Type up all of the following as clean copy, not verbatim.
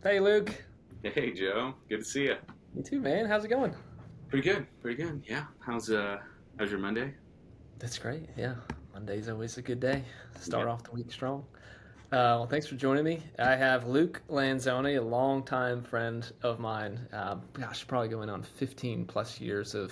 Hey, Luke. Hey Joe, good to see you. You too, man. How's it going? Pretty good, pretty good. Yeah. How's your Monday? That's great. Yeah, Monday's always a good day. Yeah. Start off the week strong. Well, thanks for joining me. I have Luke Lanzoni, a longtime friend of mine. Probably going on 15 plus years of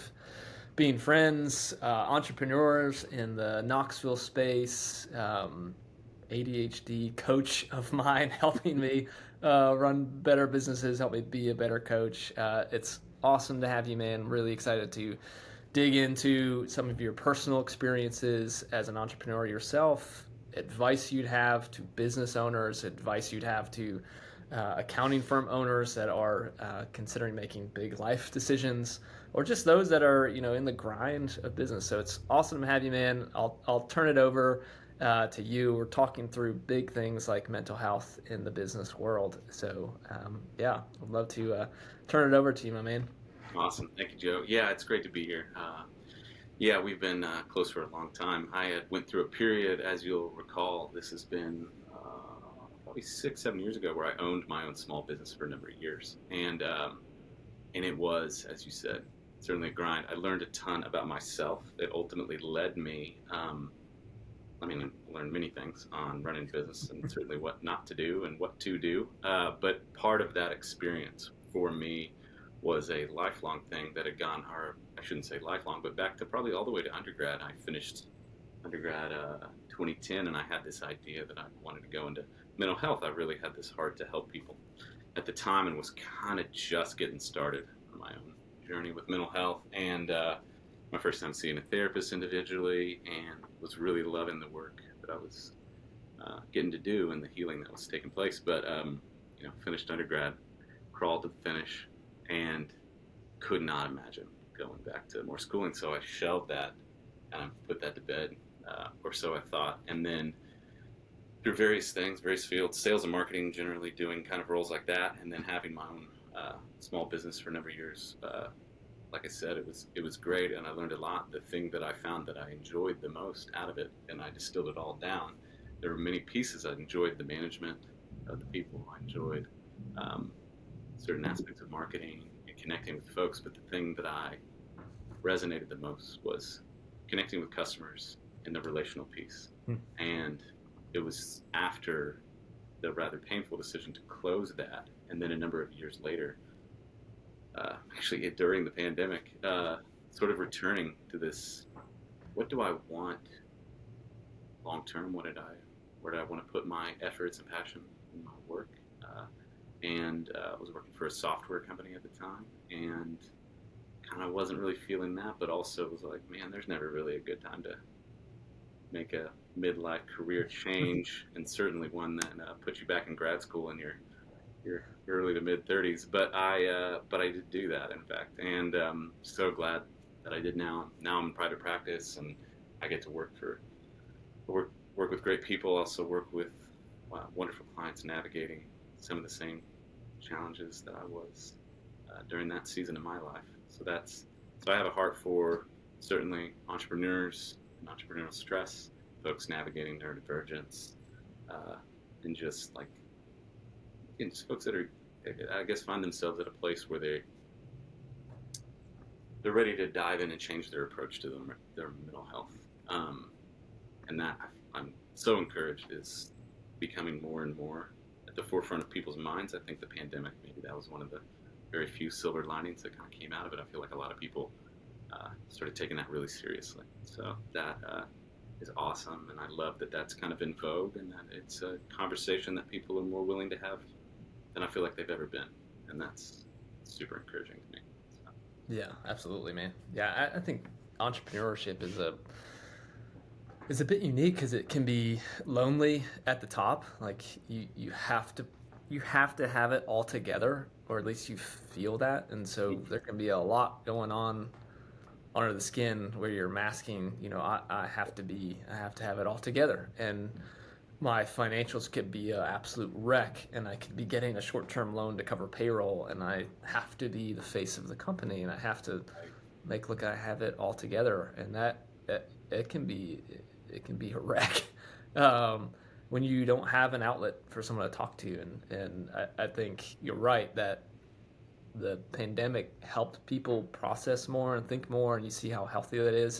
being friends, entrepreneurs in the Knoxville space, ADHD coach of mine, helping me run better businesses, help me be a better coach. It's awesome to have you, man. Really excited to dig into some of your personal experiences as an entrepreneur yourself, advice you'd have to business owners, advice you'd have to accounting firm owners that are considering making big life decisions, or just those that are in the grind of business. So it's awesome to have you, man. I'll turn it over to you. We're talking through big things like mental health in the business world. So yeah, I'd love to turn it over to you, my man. Awesome. Thank you, Joe. Yeah, it's great to be here. Yeah, we've been close for a long time. I had went through a period, as you'll recall, this has been probably 6, 7 years ago, where I owned my own small business for a number of years, and it was, as you said, certainly a grind. I learned a ton about myself. It ultimately led me. I learned many things on running business and certainly what not to do and what to do. But part of that experience for me was a lifelong thing that had gone, or I shouldn't say lifelong, but back to probably all the way to undergrad. I finished undergrad 2010, and I had this idea that I wanted to go into mental health. I really had this heart to help people at the time and was kind of just getting started on my own journey with mental health. And my first time seeing a therapist individually, and was really loving the work that I was getting to do and the healing that was taking place. But finished undergrad, crawled to the finish, and could not imagine going back to more schooling. So I shelved that and put that to bed, or so I thought. And then through various things, various fields, sales and marketing, generally doing kind of roles like that, and then having my own small business for a number of years. Like I said, it was great, and I learned a lot. The thing that I found that I enjoyed the most out of it, and I distilled it all down. There were many pieces. I enjoyed the management of the people. I enjoyed um, certain aspects of marketing and connecting with folks. But the thing that I resonated the most was connecting with customers and the relational piece. Hmm. And it was after the rather painful decision to close that, and then a number of years later, actually during the pandemic, sort of returning to this: what do I want long term? Where do I want to put my efforts and passion in my work? And I was working for a software company at the time, and kind of wasn't really feeling that, but also was like, man, there's never really a good time to make a midlife career change, and certainly one that puts you back in grad school in your early to mid 30s. But I did do that, in fact, and so glad that I did. Now I'm in private practice, and I get to work with great people. Also work with wonderful clients, navigating some of the same challenges that I was during that season of my life. So I have a heart for certainly entrepreneurs and entrepreneurial stress, folks navigating neurodivergence, uh, and just like just folks that are, I guess, find themselves at a place where they're ready to dive in and change their approach to their mental health. And that I'm so encouraged is becoming more and more at the forefront of people's minds. I think the pandemic, maybe that was one of the very few silver linings that kind of came out of it. I feel like a lot of people started taking that really seriously. So that is awesome, and I love that that's kind of in vogue, and that it's a conversation that people are more willing to have than I feel like they've ever been, and that's super encouraging to me. So, Yeah, absolutely, man. Yeah, I think entrepreneurship is a bit unique because it can be lonely at the top. Like you have to have it all together, or at least you feel that. And so there can be a lot going on under the skin where you're masking. I have to have it all together, and my financials could be an absolute wreck, and I could be getting a short-term loan to cover payroll, and I have to be the face of the company, and I have to right. make look I have it all together, and that it can be a wreck. Um, when you don't have an outlet for someone to talk to. And I think you're right that the pandemic helped people process more and think more, and you see how healthy that is.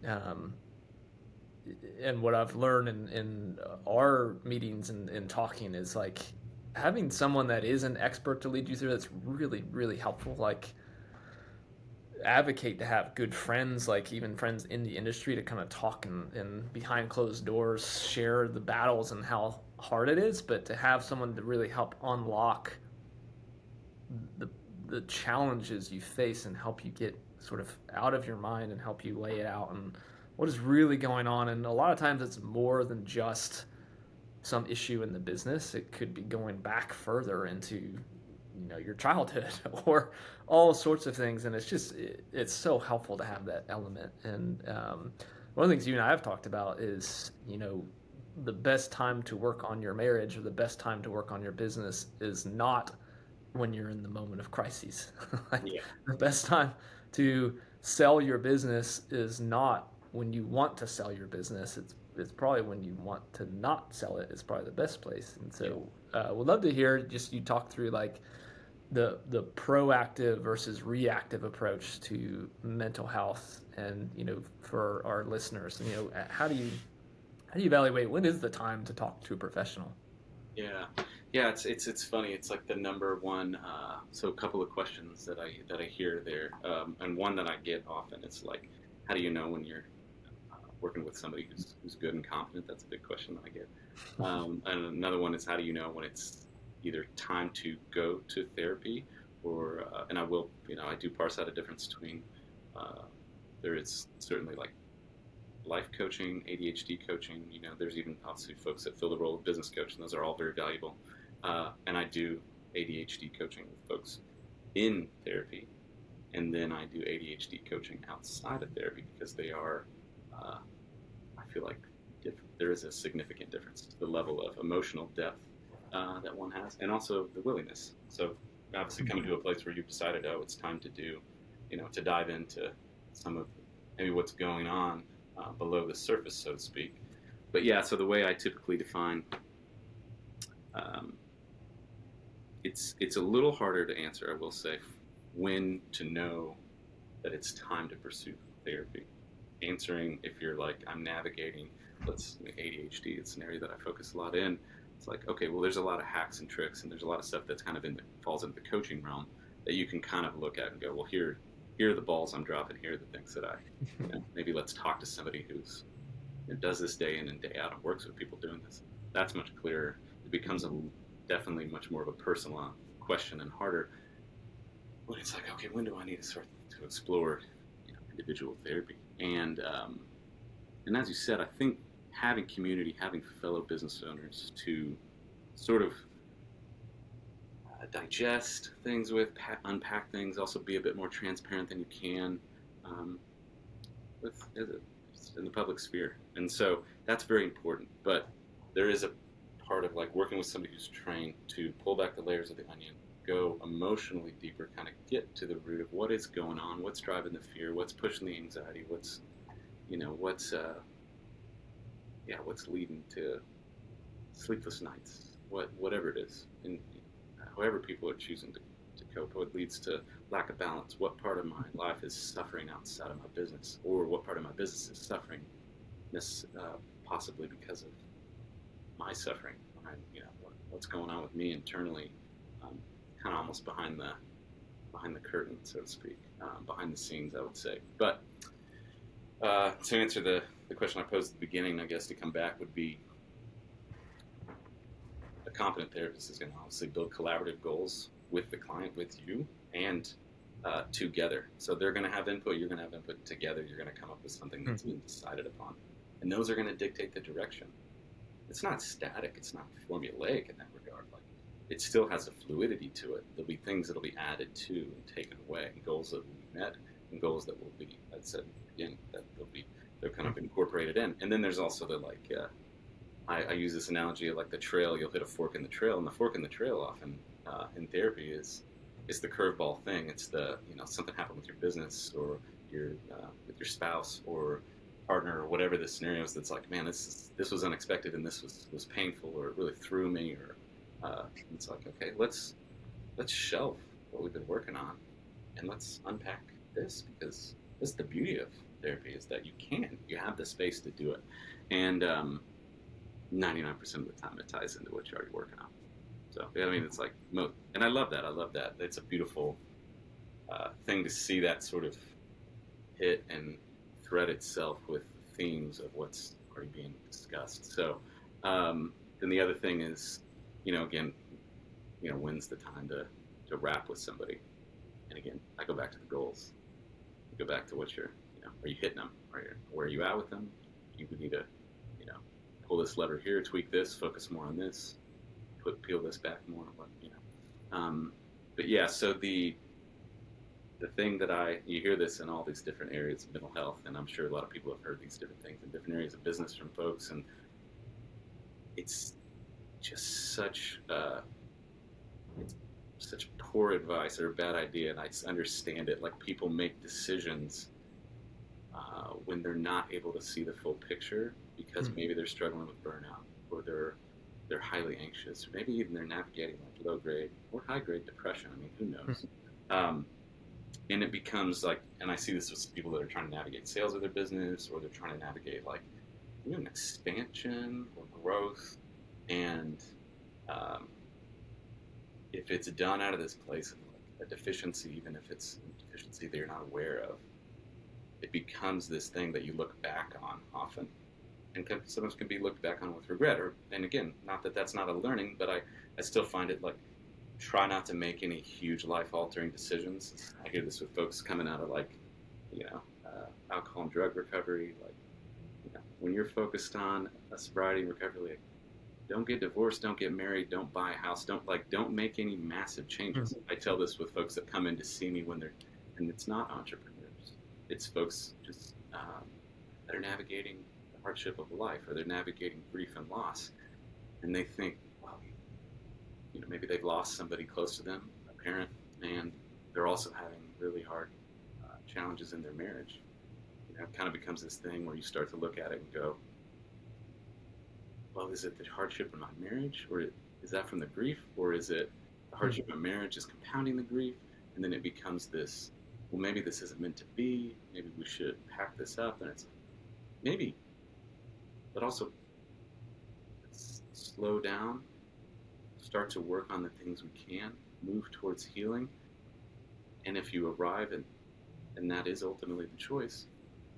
Um, and what I've learned in our meetings and talking is like having someone that is an expert to lead you through that's really, really helpful. Like, advocate to have good friends, like even friends in the industry, to kind of talk and behind closed doors share the battles and how hard it is, but to have someone to really help unlock the the challenges you face and help you get sort of out of your mind and help you lay it out and what is really going on. And a lot of times it's more than just some issue in the business. It could be going back further into, your childhood or all sorts of things. And it's so helpful to have that element. And one of the things you and I have talked about is, the best time to work on your marriage or the best time to work on your business is not when you're in the moment of crises. Like, Yeah. the best time to sell your business is not when you want to sell your business. It's probably when you want to not sell it is probably the best place. And Yeah. so we'd love to hear just you talk through like the proactive versus reactive approach to mental health, and for our listeners, how do you evaluate when is the time to talk to a professional? Yeah, yeah. It's funny. It's like the number one. So a couple of questions that I hear there, and one that I get often. It's like, how do you know when you're working with somebody who's good and competent? That's a big question that I get. And another one is, how do you know when it's either time to go to therapy, or and I will, I do parse out a difference between. Uh, there is certainly like life coaching, ADHD coaching. There's even obviously folks that fill the role of business coach, and those are all very valuable. And I do ADHD coaching with folks in therapy, and then I do ADHD coaching outside of therapy because they are, uh, I feel like there is a significant difference to the level of emotional depth that one has, and also the willingness. So obviously coming to a place where you've decided, oh, it's time to do, to dive into some of maybe what's going on below the surface, so to speak. But yeah, so the way I typically define, um, it's a little harder to answer, I will say, when to know that it's time to pursue therapy. Answering if you're like, I'm navigating, ADHD, it's an area that I focus a lot in. It's like, okay, well, there's a lot of hacks and tricks, and there's a lot of stuff that's kind of falls into the coaching realm that you can kind of look at and go, well, here are the balls I'm dropping. Here are the things that maybe let's talk to somebody who's does this day in and day out and works with people doing this. That's much clearer. It becomes definitely much more of a personal question and harder when it's like, okay, when do I need to start to explore individual therapy? And as you said, I think having community, having fellow business owners to sort of digest things with, unpack things, also be a bit more transparent than you can um, with in the public sphere. And so that's very important. But there is a part of like working with somebody who's trained to pull back the layers of the onion, go emotionally deeper, kind of get to the root of what is going on, what's driving the fear, what's pushing the anxiety, what's what's leading to sleepless nights, whatever it is, and however people are choosing to cope, what leads to lack of balance, what part of my life is suffering outside of my business, or what part of my business is suffering, possibly because of my suffering, what's going on with me internally, kind of almost behind the curtain, so to speak, behind the scenes, I would say. But to answer the question I posed at the beginning, I guess to come back would be, a competent therapist is going to obviously build collaborative goals with the client, with you, and together. So they're going to have input, you're going to have input, together you're going to come up with something that's been decided upon. And those are going to dictate the direction. It's not static, it's not formulaic in that regard. Like, it still has a fluidity to it. There'll be things that'll be added to and taken away, goals that will be met, and goals that will be, I said again, that they're kind of incorporated in. And then there's also the I use this analogy of like the trail. You'll hit a fork in the trail, and the fork in the trail often in therapy is the curveball thing. It's the something happened with your business or your with your spouse, or partner or whatever the scenario is that's like, man, this was unexpected and this was painful or it really threw me or it's like, okay, let's shelve what we've been working on and let's unpack this because this is the beauty of therapy is that you have the space to do it, and 99% of the time it ties into what you're already working on. So yeah, I mean, it's like, and I love that. I love that. It's a beautiful thing to see that sort of hit and thread itself with themes of what's already being discussed. So then the other thing is, again, when's the time to wrap with somebody? And again, I go back to the goals. I go back to what are you hitting them? Where are you at with them? You need to, pull this lever here, tweak this, focus more on this, peel this back more. But yeah, so the thing that you hear this in all these different areas of mental health, and I'm sure a lot of people have heard these different things in different areas of business from folks, and it's just it's such poor advice or a bad idea, and I understand it. Like people make decisions when they're not able to see the full picture because maybe they're struggling with burnout or they're highly anxious, or maybe even they're navigating like low grade or high grade depression. I mean, who knows? And it becomes like, and I see this with people that are trying to navigate sales of their business, or they're trying to navigate like an expansion or growth, and if it's done out of this place of like a deficiency, even if it's a deficiency that you're not aware of, it becomes this thing that you look back on often, and sometimes can be looked back on with regret. And again, not that that's not a learning, but I still find it like, try not to make any huge life-altering decisions. I hear this with folks coming out of like, alcohol and drug recovery. Like, when you're focused on a sobriety and recovery, like, don't get divorced, don't get married, don't buy a house, don't make any massive changes. I tell this with folks that come in to see me and it's not entrepreneurs. It's folks just that are navigating the hardship of life, or they're navigating grief and loss, and they think, well, maybe they've lost somebody close to them, a parent, and they're also having really hard challenges in their marriage. It kind of becomes this thing where you start to look at it and go, well, is it the hardship in my marriage, or is that from the grief, or is it the hardship in marriage is compounding the grief, and then it becomes this, well, maybe this isn't meant to be, maybe we should pack this up, and it's maybe, but also slow down, start to work on the things we can, move towards healing, and if you arrive and that is ultimately the choice,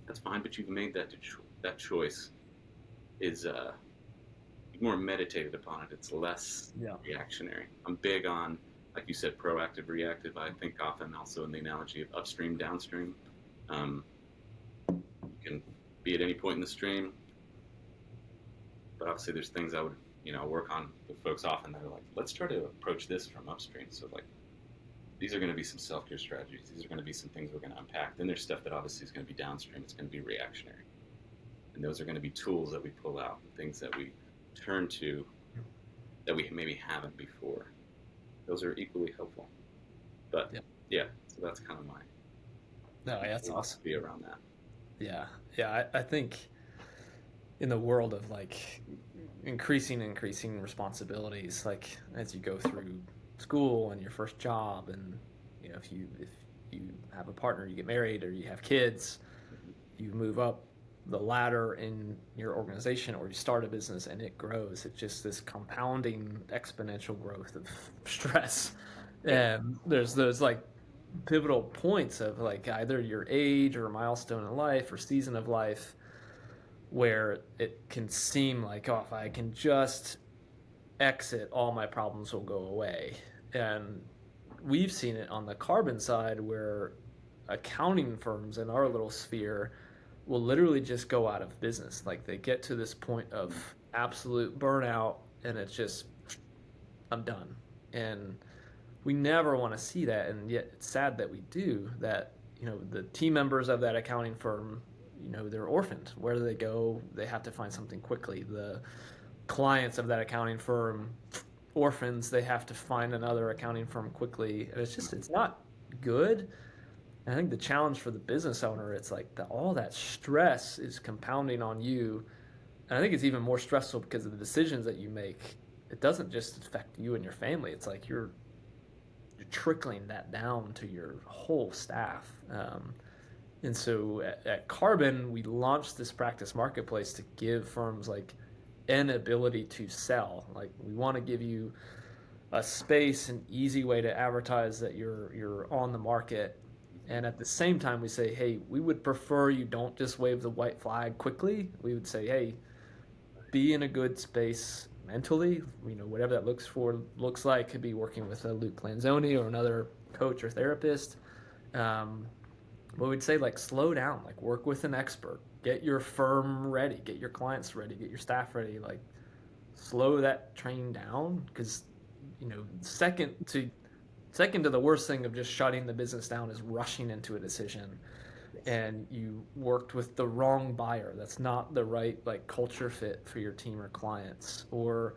that's fine, but you've made that choice is more meditated upon it. It's less reactionary. I'm big on, like you said, proactive, reactive. I think often also in the analogy of upstream, downstream. You can be at any point in the stream, but obviously there's things I would work on with folks often that are like, let's try to approach this from upstream. So like, these are going to be some self-care strategies. These are going to be some things we're going to unpack. Then there's stuff that obviously is going to be downstream. It's going to be reactionary. And those are going to be tools that we pull out, things that we turn to that we maybe haven't before. Those are equally helpful. But yeah, so that's kind of that's awesome. Be around that. Yeah. I think in the world of like increasing responsibilities, like as you go through school and your first job, and if you have a partner, you get married, or you have kids, you move up the ladder in your organization, or you start a business and it grows. It's just this compounding exponential growth of stress, and there's those like pivotal points of like either your age or milestone in life or season of life where it can seem like, oh, if I can just exit, all my problems will go away. And we've seen it on the carbon side where accounting firms in our little sphere will literally just go out of business. Like they get to this point of absolute burnout and it's just, I'm done. And we never want to see that. And yet it's sad that we do that. The team members of that accounting firm, they're orphaned. Where do they go? They have to find something quickly. The clients of that accounting firm, orphans, they have to find another accounting firm quickly. And it's not good. And I think the challenge for the business owner, it's like all that stress is compounding on you. And I think it's even more stressful because of the decisions that you make. It doesn't just affect you and your family. It's like you're trickling that down to your whole staff. And so at Carbon, we launched this practice marketplace to give firms like an ability to sell. Like we want to give you a space, an easy way to advertise that you're on the market. And at the same time, we say, hey, we would prefer you don't just wave the white flag quickly. We would say, hey, be in a good space mentally. Whatever that looks like. Could be working with a Luke Lanzoni or another coach or therapist. Um, but we'd say like slow down, like work with an expert, get your firm ready, get your clients ready, get your staff ready. Like slow that train down because second to the worst thing of just shutting the business down is rushing into a decision and you worked with the wrong buyer. That's not the right like culture fit for your team or clients. Or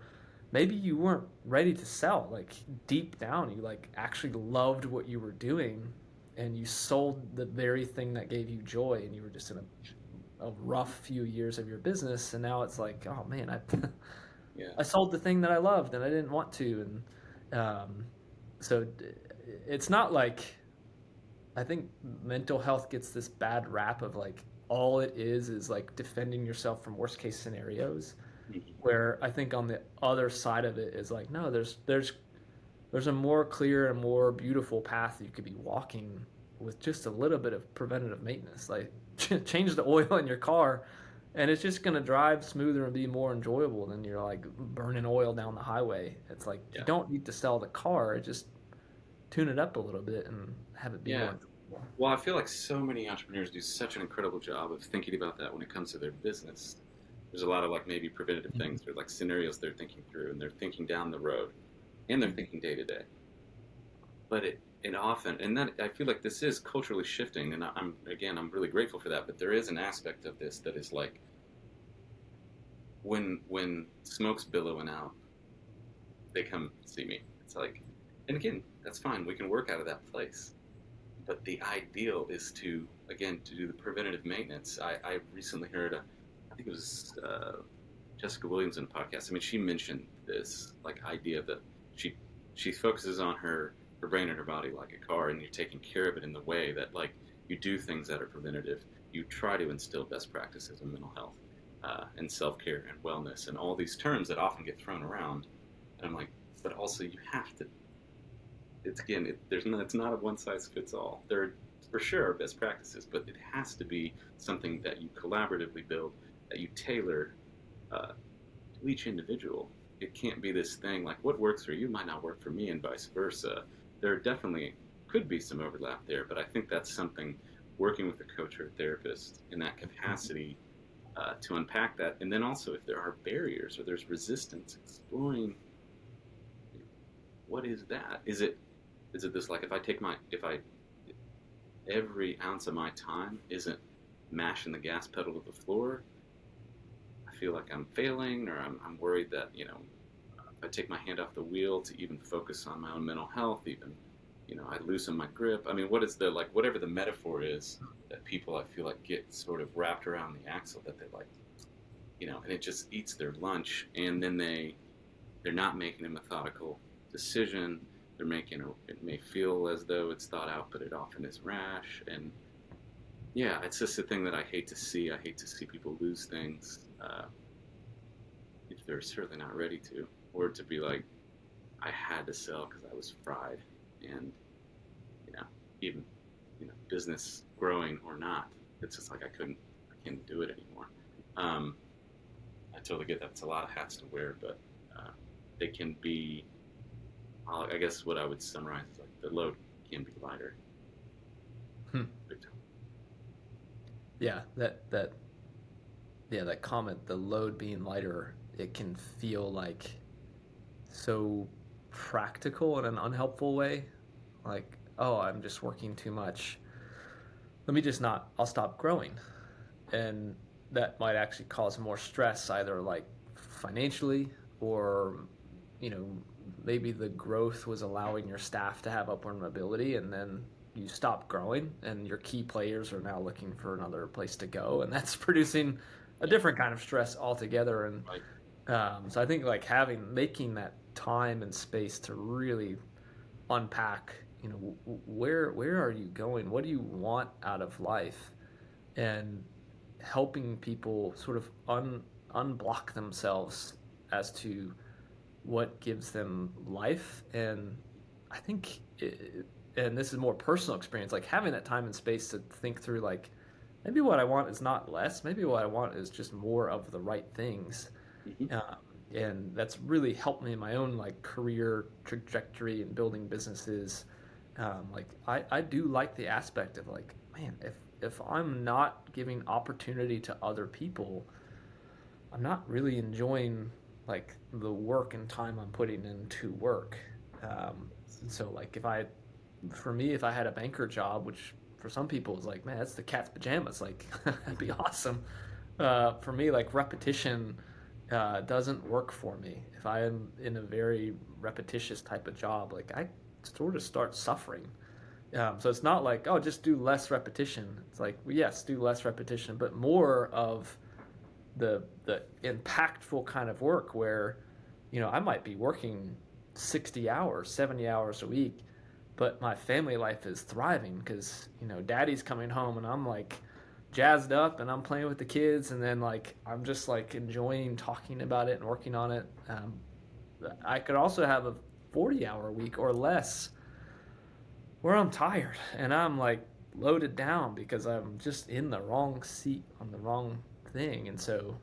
maybe you weren't ready to sell. Like deep down, you like actually loved what you were doing and you sold the very thing that gave you joy and you were just in a rough few years of your business and now it's like, oh man, I Yeah. I sold the thing that I loved and I didn't want to. And so it's not like I think mental health gets this bad rap of like all it is like defending yourself from worst case scenarios. Mhm. Where I think on the other side of it is like no, there's a more clear and more beautiful path you could be walking with just a little bit of preventative maintenance. Like change the oil in your car, and it's just gonna drive smoother and be more enjoyable than you're like burning oil down the highway. It's like you Yeah. don't need to sell the car, just tune it up a little bit and have it be Yeah. more enjoyable. Well, I feel like so many entrepreneurs do such an incredible job of thinking about that when it comes to their business. There's a lot of like maybe preventative things or like scenarios they're thinking through and they're thinking down the road and they're thinking day to day. But it often, and that I feel like this is culturally shifting, and I'm really grateful for that. But there is an aspect of this that is like when smoke's billowing out, they come see me. It's like, and again, that's fine. We can work out of that place. But the ideal is to again to do the preventative maintenance. I recently heard I think it was Jessica Williams in a podcast. I mean, she mentioned this like idea that she she focuses on her brain and her body like a car, and you're taking care of it in the way that like you do things that are preventative. You try to instill best practices in mental health and self care and wellness and all these terms that often get thrown around. And I'm like, but also you have to. It's again, it's not a one size fits all. There are, for sure are best practices, but it has to be something that you collaboratively build, that you tailor to each individual. It can't be this thing like what works for you might not work for me, and vice versa. There definitely could be some overlap there, but I think that's something working with a coach or a therapist in that capacity to unpack that, and then also if there are barriers or there's resistance, exploring what is that? Is it this like if I every ounce of my time isn't mashing the gas pedal to the floor, I feel like I'm failing, or I'm worried that if I take my hand off the wheel to even focus on my own mental health, even I loosen my grip. I mean, what is the like whatever the metaphor is that people I feel like get sort of wrapped around the axle that they like and it just eats their lunch, and then they're not making a methodical decision. They're making it may feel as though it's thought out, but it often is rash. And yeah, it's just a thing that I hate to see. I hate to see people lose things if they're certainly not ready to, or to be like, I had to sell because I was fried, and you know, even business growing or not, it's just like I can't do it anymore. Um, I totally get that. It's a lot of hats to wear, but they can be. I guess what I would summarize is like the load can be lighter. Hmm. Yeah, that comment, the load being lighter, it can feel like so practical in an unhelpful way. Like, oh, I'm just working too much. Let me just not, I'll stop growing. And that might actually cause more stress, either like financially or, you know, maybe the growth was allowing your staff to have upward mobility and then you stop growing and your key players are now looking for another place to go, and that's producing a Yeah. different kind of stress altogether. And Right. so I think like making that time and space to really unpack, where are you going? What do you want out of life? And helping people sort of unblock themselves as to what gives them life. And I think, and this is more personal experience, like having that time and space to think through, like, maybe what I want is not less. Maybe what I want is just more of the right things. Hmm. Um, and that's really helped me in my own like career trajectory and building businesses. Like I do like the aspect of like, man, if I'm not giving opportunity to other people, I'm not really enjoying like the work and time I'm putting into work. So like for me, if I had a banker job, which for some people is like, man, that's the cat's pajamas. Like that'd be awesome. For me, like repetition doesn't work for me. If I am in a very repetitious type of job, like I sort of start suffering. So it's not like, oh, just do less repetition. It's like, well, yes, do less repetition, but more of the impactful kind of work where, I might be working 60 hours, 70 hours a week, but my family life is thriving because, daddy's coming home and I'm like jazzed up and I'm playing with the kids, and then like I'm just like enjoying talking about it and working on it. I could also have a 40-hour week or less where I'm tired and I'm like loaded down because I'm just in the wrong seat on the wrong thing. And so,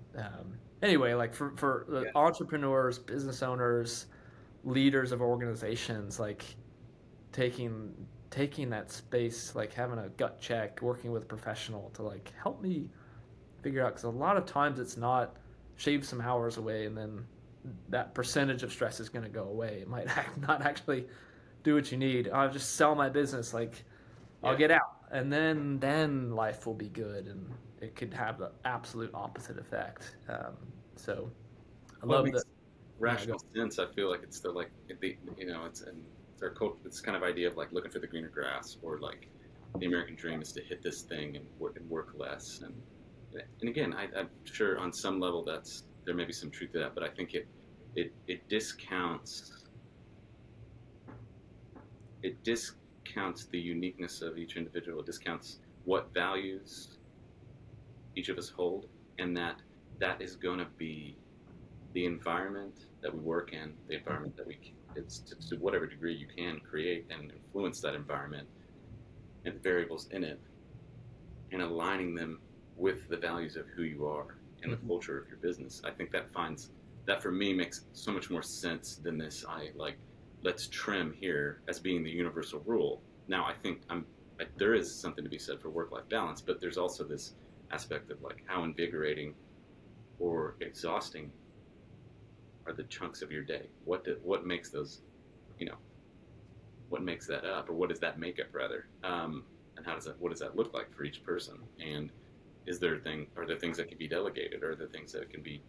anyway, like for the Yeah. entrepreneurs, business owners, leaders of organizations, like taking taking that space, like having a gut check, working with a professional to like help me figure out, because a lot of times it's not shave some hours away and then that percentage of stress is going to go away. It might not actually do what you need. I'll just sell my business, like I'll Yeah. get out, and then life will be good, and it could have the absolute opposite effect. So I Well, it love that. makes Yeah, go. rational sense. I feel like it's the like the it's our culture. It's kind of idea of like looking for the greener grass, or like the American dream is to hit this thing and work less. And again, I'm sure on some level there may be some truth to that, but I think it discounts the uniqueness of each individual. It discounts what values each of us hold, and that is going to be the environment that we work in, the environment that it's to whatever degree you can create and influence that environment and the variables in it, and aligning them with the values of who you are and the Mm-hmm. culture of your business. I think that for me makes so much more sense than this. I like, let's trim here as being the universal rule. Now I think there is something to be said for work-life balance, but there's also this aspect of like how invigorating or exhausting are the chunks of your day. What makes those, you know, what makes that up, or what does that make up rather? And what does that look like for each person? And are there things that can be delegated? Are there things that can be,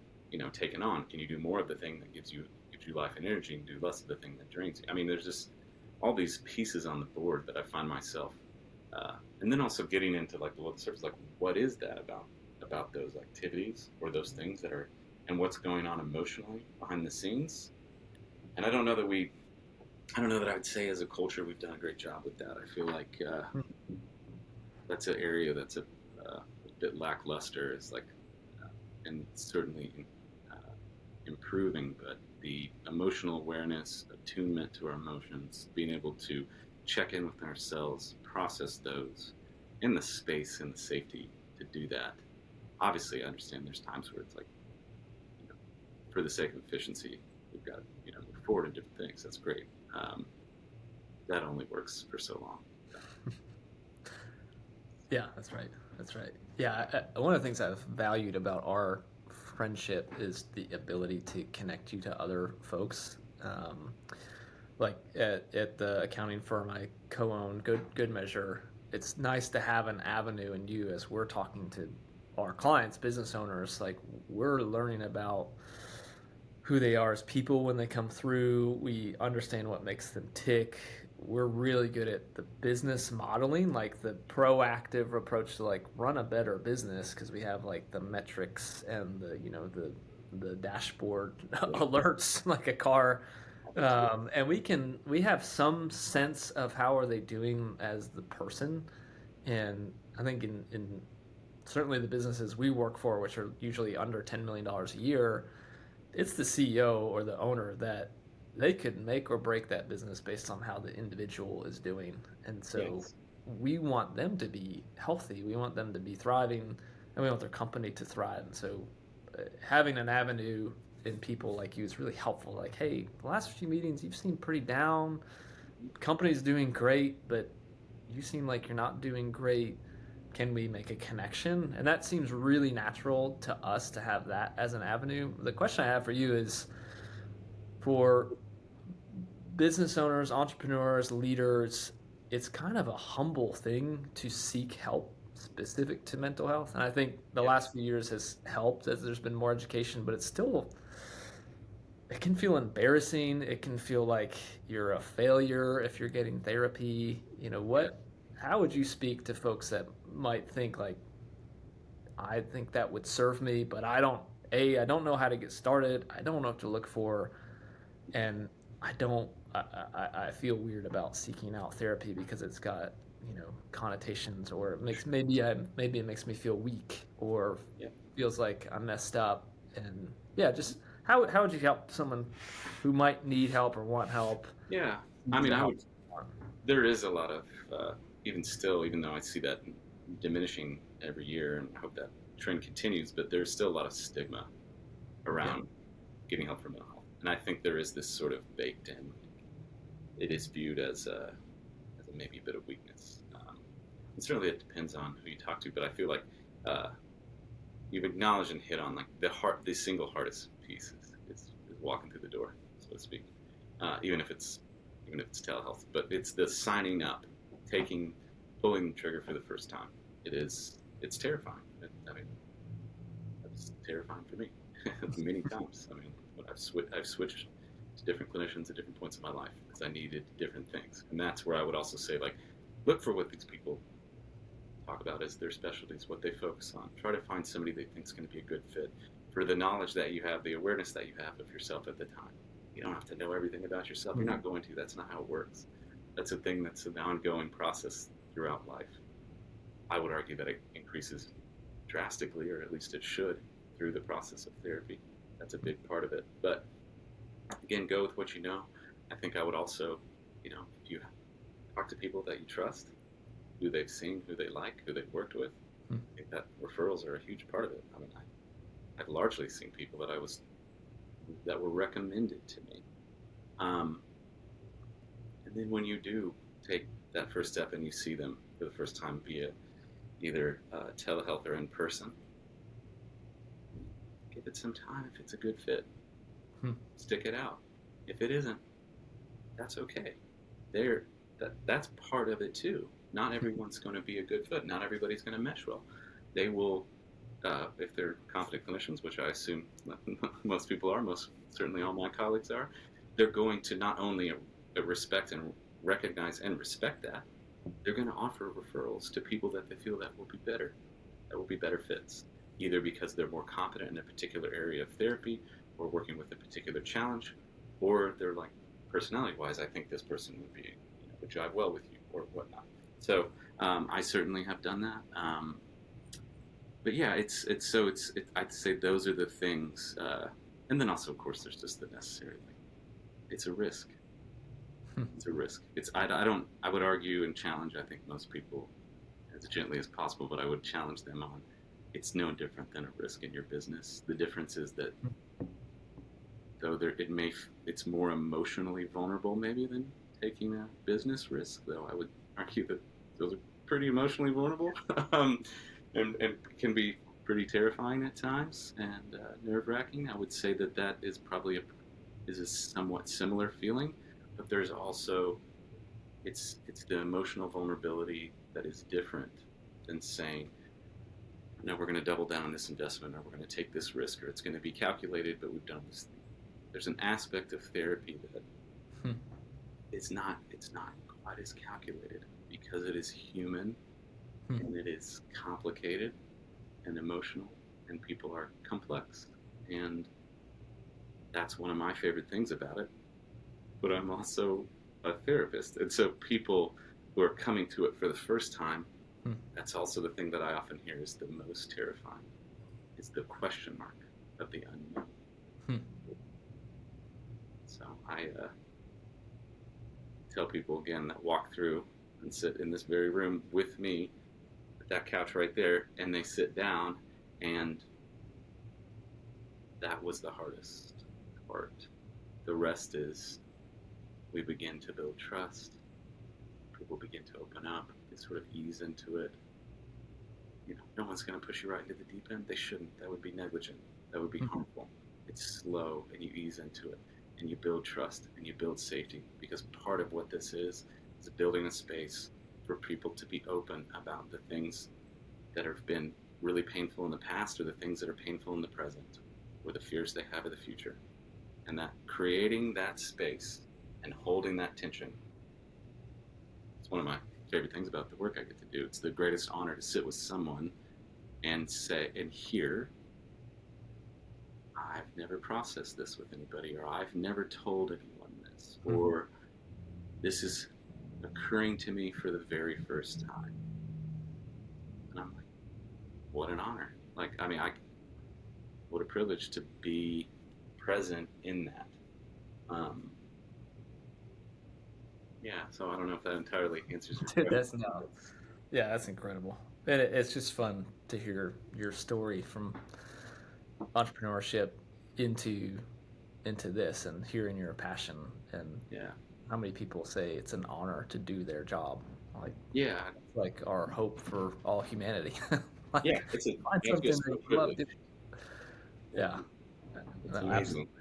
taken on? Can you do more of the thing that gives you life and energy, and do less of the thing that drains you? I mean, there's just all these pieces on the board that I find myself, and then also getting into like below the surface, like what is that about those activities or those things that are, and what's going on emotionally behind the scenes. And I don't know that I would say as a culture we've done a great job with that. I feel like that's an area that's a bit lackluster. It's like, and certainly uh, improving, but the emotional awareness, attunement to our emotions, being able to check in with ourselves, process those in the space and the safety to do that. Obviously, I understand there's times where it's like, you know, for the sake of efficiency, we've got to, move forward in different things. That's great. That only works for so long. Yeah, that's right. That's right. Yeah, one of the things I've valued about our friendship is the ability to connect you to other folks. Like at the accounting firm I co-own, Good Measure, it's nice to have an avenue in you as we're talking to our clients, business owners. Like we're learning about who they are as people when they come through. We understand what makes them tick. We're really good at the business modeling, like the proactive approach to like run a better business because we have like the metrics and the dashboard Yeah, alerts like a car, absolutely. and we have some sense of how are they doing as the person, and I think in certainly the businesses we work for, which are usually under $10 million a year, it's the CEO or the owner that they could make or break that business based on how the individual is doing. And so Yes. we want them to be healthy, we want them to be thriving, and we want their company to thrive. And so having an avenue in people like you is really helpful. Like, hey, the last few meetings you've seemed pretty down. Company's doing great, but you seem like you're not doing great. Can we make a connection? And that seems really natural to us to have that as an avenue. The question I have for you is for business owners, entrepreneurs, leaders, it's kind of a humble thing to seek help specific to mental health. And I think the last Yes. few years has helped as there's been more education, but it's still, it can feel embarrassing. It can feel like you're a failure if you're getting therapy. Yeah. How would you speak to folks that might think like, I think that would serve me, but I don't know how to get started. I don't know what to look for, and I feel weird about seeking out therapy because it's got connotations, or it makes maybe it makes me feel weak, or Yeah. feels like I'm messed up. And yeah, just how would you help someone who might need help or want help Yeah. I seek mean, the I help? would. There is a lot of even still, even though I see that diminishing every year, and I hope that trend continues. But there's still a lot of stigma Yeah. around getting help for mental health, and I think there is this sort of baked in. It is viewed as a maybe a bit of weakness. And certainly it depends on who you talk to, but I feel like uh, you've acknowledged and hit on like the single hardest piece is walking through the door, so to speak. Even if it's telehealth, but it's the signing up, taking, pulling the trigger for the first time. It's terrifying. I mean, it was terrifying for me many times. I mean, when I've switched to different clinicians at different points in my life because I needed different things, and that's where I would also say like, look for what these people talk about as their specialties, what they focus on. Try to find somebody they think is going to be a good fit for the knowledge that you have, the awareness that you have of yourself at the time. You don't have to know everything about yourself. You're not going to. That's not how it works. That's a thing that's an ongoing process throughout life. I would argue that it increases drastically, or at least it should, through the process of therapy. That's a big part of it. But again, go with what you know. I think I would also, if you talk to people that you trust, who they've seen, who they like, who they've worked with, I think that referrals are a huge part of it. I mean, I've largely seen people that were recommended to me. Um, and then when you do take that first step and you see them for the first time via either telehealth or in person, give it some time. If it's a good fit, Hmm. stick it out. If it isn't, that's okay. There, that's part of it too. Not everyone's going to be a good fit. Not everybody's going to mesh well. They will, if they're competent clinicians, which I assume most people are, most certainly all my colleagues are, they're going to not only respect and recognize and respect that, they're going to offer referrals to people that they feel that will be better fits, either because they're more competent in a particular area of therapy or working with a particular challenge, or they're like, personality wise, I think this person would be, would jive well with you or whatnot. So I certainly have done that. But yeah, I'd say those are the things, and then also of course there's just the necessary thing. It's a risk. It's a risk. I would argue and challenge. I think most people as gently as possible, but I would challenge them on. It's no different than a risk in your business. The difference is that though it's more emotionally vulnerable maybe than taking a business risk. Though I would argue that those are pretty emotionally vulnerable, and can be pretty terrifying at times and nerve wracking. I would say that is probably is a somewhat similar feeling, but there's also it's the emotional vulnerability that is different than saying, no, we're going to double down on this investment, or we're going to take this risk, or it's going to be calculated, but we've done this thing. there's an aspect of therapy that Hmm. it's not quite as calculated because it is human Hmm. and it is complicated and emotional and people are complex. And that's one of my favorite things about it. But I'm also a therapist. And so people who are coming to it for the first time, Hmm. that's also the thing that I often hear is the most terrifying, is the question mark of the unknown. Hmm. So I tell people again that walk through and sit in this very room with me at that couch right there, and they sit down, and that was the hardest part. The rest is we begin to build trust. People begin to open up. They sort of ease into it. No one's going to push you right into the deep end. They shouldn't. That would be negligent. That would be Hmm. harmful. It's slow, and you ease into it, and you build trust, and you build safety. Because part of what this is building a space for people to be open about the things that have been really painful in the past, or the things that are painful in the present, or the fears they have of the future. And that creating that space and holding that tension, it's one of my favorite things about the work I get to do. It's the greatest honor to sit with someone and say and hear, I've never processed this with anybody, or I've never told anyone this, Hmm. or this is occurring to me for the very first time. And I'm like, what an honor. Like, I mean, what a privilege to be present in that. Um, yeah, so I don't know if that entirely answers your Dude, question. that's no. Yeah, that's incredible. And it's just fun to hear your story from entrepreneurship into this and hearing your passion and Yeah, how many people say it's an honor to do their job. Like yeah, like our hope for all humanity. yeah. Like It's a find I feel something that so you love privileged. doing. Yeah, Yeah. it's No, amazing. absolutely.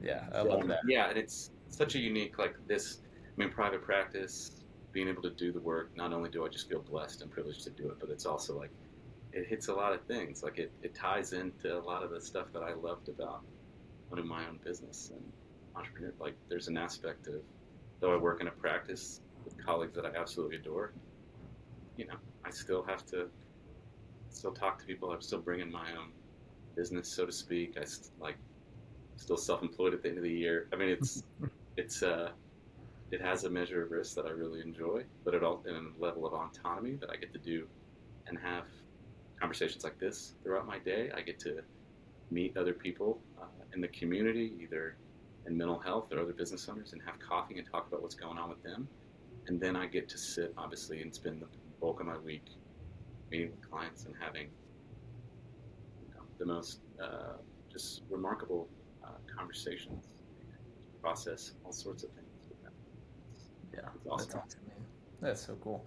Yeah, I love that. Yeah, and it's such a unique like this. I mean, private practice, being able to do the work. Not only do I just feel blessed and privileged to do it, but it's also like it hits a lot of things. Like it ties into a lot of the stuff that I loved about owning my own business and entrepreneur. Like there's an aspect of though I work in a practice with colleagues that I absolutely adore. You know, I still have to still talk to people. I'm still bringing my own business, so to speak. Like still self-employed at the end of the year. I mean, it's it has a measure of risk that I really enjoy, but it all in a level of autonomy that I get to do and have conversations like this throughout my day. I get to meet other people in the community, either in mental health or other business owners, and have coffee and talk about what's going on with them. And then I get to sit, obviously, and spend the bulk of my week meeting with clients and having the most just remarkable conversations and process all sorts of things with them. Yeah, It's that's awesome. awesome, man. That's so cool.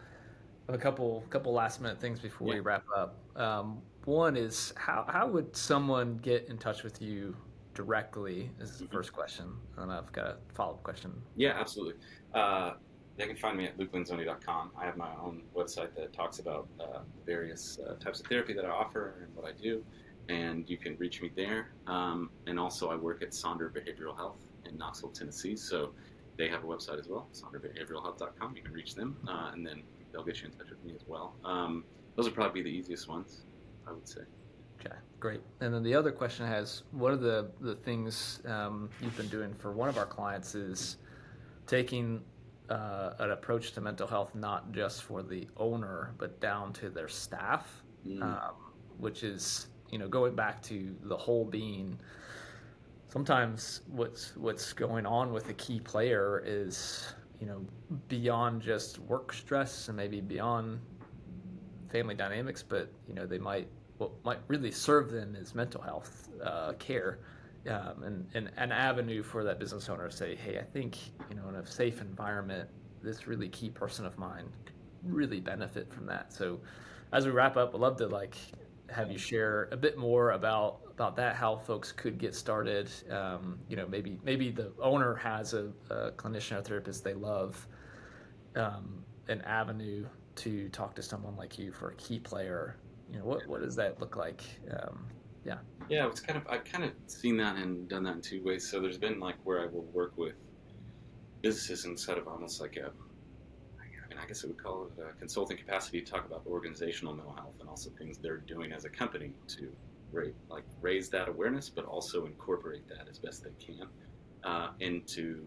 I have a couple last minute things before Yeah. we wrap up. One is how would someone get in touch with you directly? This is the Hmm. first question, and I've got a follow up question. Yeah, absolutely. Uh, they can find me at lukelanzoni.com. I have my own website that talks about various types of therapy that I offer and what I do, and you can reach me there. And also, I work at Sonder Behavioral Health in Knoxville, Tennessee, so they have a website as well, sonderbehavioralhealth.com. You can reach them, and then they'll get you in touch with me as well. Those would probably be the easiest ones, I would say. Okay, great. And then the other question has what are the things you've been doing for one of our clients is taking an approach to mental health not just for the owner but down to their staff, Mm, um, which is going back to the whole being. Sometimes what's going on with a key player is beyond just work stress and maybe beyond family dynamics, but they might what might really serve them is mental health care, and an avenue for that business owner to say, hey, I think in a safe environment, this really key person of mine could really benefit from that. So, as we wrap up, I'd love to have you share a bit more about that, how folks could get started. Maybe the owner has a clinician or therapist they love, an avenue to talk to someone like you for a key player. What does that look like? Yeah. Yeah, it's I've kind of seen that and done that in two ways. So there's been like where I will work with businesses instead of almost like I mean, I guess I would call it a consulting capacity to talk about organizational mental health and also things they're doing as a company to raise that awareness, but also incorporate that as best they can into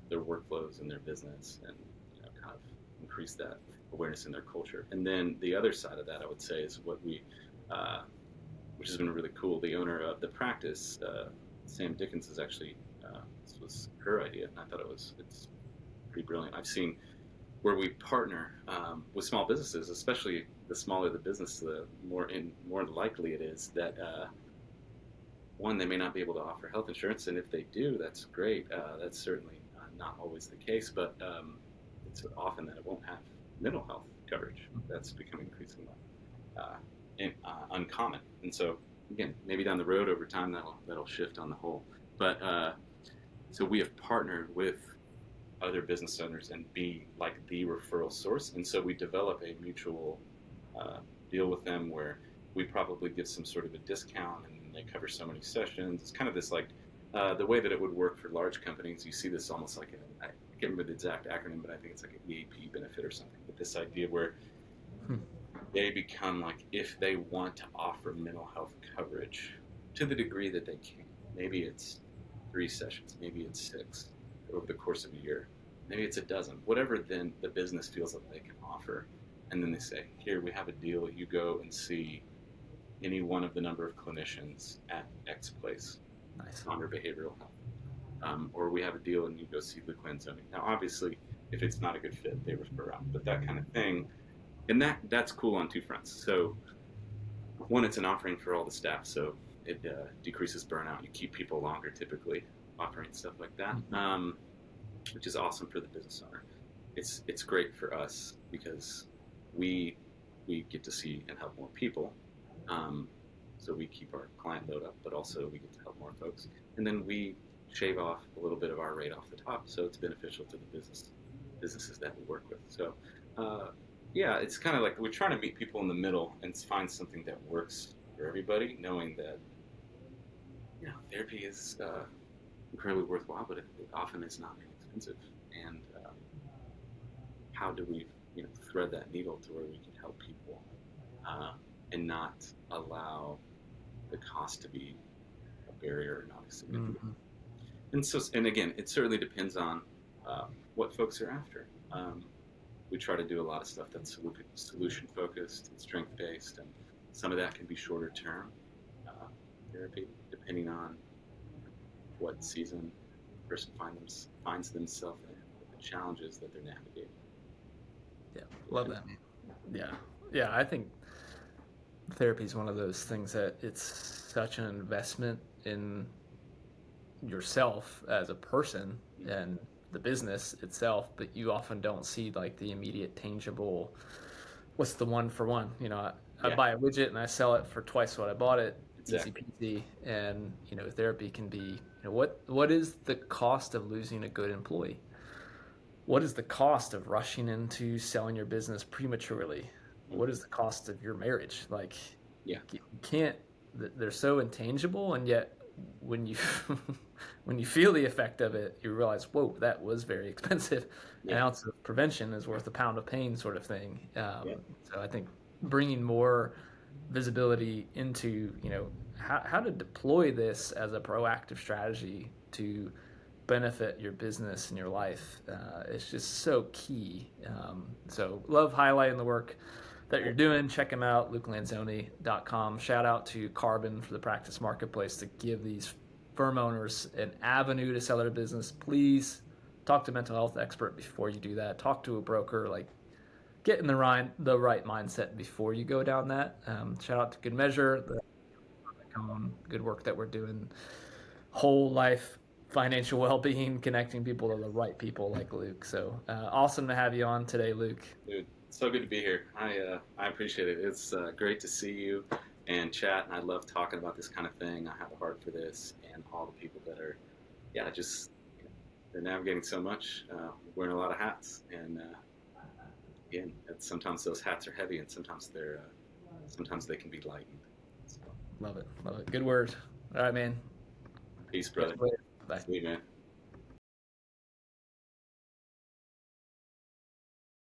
their workflows and their business, and kind of increase that awareness in their culture. And then the other side of that, I would say, is what uh, which has been really cool. The owner of the practice, Sam Dickens, is actually this was her idea, and I thought it's pretty brilliant. I've seen where we partner with small businesses, especially the smaller the business, the more likely it is that one, they may not be able to offer health insurance, and if they do, that's great. That's certainly not always the case, but it's often that it won't have mental health coverage. That's becoming increasingly uh, uncommon, and so again, maybe down the road over time that'll shift on the whole. But so we have partnered with other business owners and be like the referral source. And so we develop a mutual uh, deal with them where we probably give some sort of a discount and they cover so many sessions. It's kind of this like the way that it would work for large companies. You see this almost like I can't remember the exact acronym, but I think it's like an EAP benefit or something. But this idea where they become like, if they want to offer mental health coverage to the degree that they can, maybe it's 3 sessions, maybe it's 6 over the course of a year, maybe it's a dozen, whatever then the business feels that they can offer. And then they say, here, we have a deal. You go and see any one of the number of clinicians at X place Nice. on their behavioral health. Or we have a deal and you go see Luke Lanzoni. Now, obviously, if it's not a good fit, they refer out. But that kind of thing, and that's cool on two fronts. So one, it's an offering for all the staff, so it decreases burnout. You keep people longer, typically, offering stuff like that, which is awesome for the business owner. It's great for us because we get to see and help more people. So we keep our client load up, but also we get to help more folks, and then we shave off a little bit of our rate off the top, so it's beneficial to the businesses that we work with. So. Yeah, it's kind of like we're trying to meet people in the middle and find something that works for everybody, knowing that therapy is incredibly worthwhile, but it often is not inexpensive. And how do we thread that needle to where we can help people and not allow the cost to be a barrier or not a significant. And so, and again, it certainly depends on what folks are after. We try to do a lot of stuff that's solution focused and strength based, and some of that can be shorter term therapy, depending on what season the person finds themselves in, the challenges that they're navigating. Yeah, love that. Yeah. I think therapy is one of those things that it's such an investment in yourself as a person and the business itself, but you often don't see like the immediate tangible, what's the one for one. I buy a widget and I sell it for twice what I bought it. Exactly. Easy peasy. And therapy can be, what is the cost of losing a good employee? What is the cost of rushing into selling your business prematurely? What is the cost of your marriage? Like, Yeah. you can't, they're so intangible, and yet when you when you feel the effect of it, you realize, whoa, that was very expensive. An ounce of prevention is worth a pound of pain, sort of thing. So I think bringing more visibility into how to deploy this as a proactive strategy to benefit your business and your life is just so key. So love highlighting the work that you're doing. Check them out, lukelanzoni.com. Shout out to Carbon for the practice marketplace to give these firm owners an avenue to sell their business. Please talk to a mental health expert before you do that. Talk to a broker. Like, get in the right mindset before you go down that. Shout out to Good Measure, the good work that we're doing. Whole life financial well-being, connecting people to the right people like Luke. So awesome to have you on today, Luke. Dude, so good to be here. I appreciate it. It's great to see you and chat, and I love talking about this kind of thing. I have a heart for this, and all the people that are, just they're navigating so much, wearing a lot of hats, and again, sometimes those hats are heavy, and sometimes they can be lightened. So. Love it. Love it. Good word. All right, man. Peace, Catch brother. you later. Bye. See you, man.